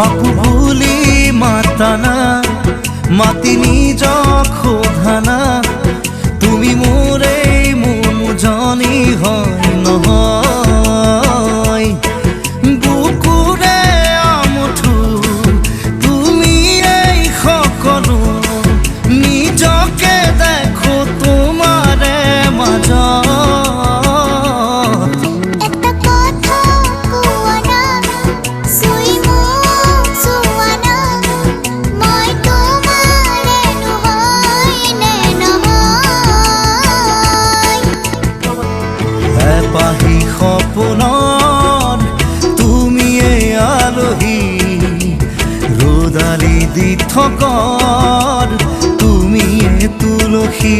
বাপু বুলি মাতানা মাতি নিজক সোধানা তুমি মোৰ এই মনোজনী হয় নহয় বুকুৰে আমঠু তুমি এই সকলো নিজকে দেখো তোমাৰে মাজত পাহি সপোনত তুমি এই আলহী ৰ'দালি দি থকত তুমি তুলসী